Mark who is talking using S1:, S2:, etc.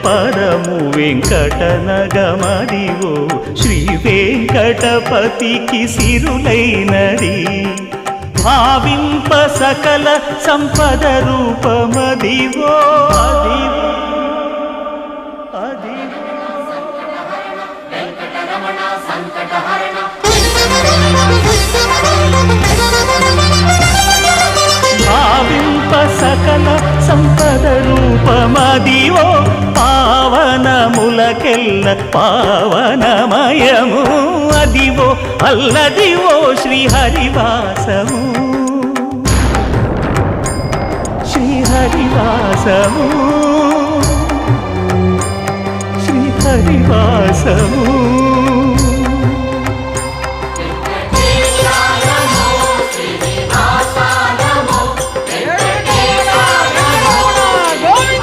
S1: పదము వెంకటనగమదివో శ్రీ వెంకటపతికి సిరులైనది భావింప సకల సంపద రూపమదివో భావింప సకల సంపద రూపమదివో పావనములకెల్ల పావనమయము అదివో అల్లదివో శ్రీహరివాసము శ్రీహరివాసము శ్రీహరివాసము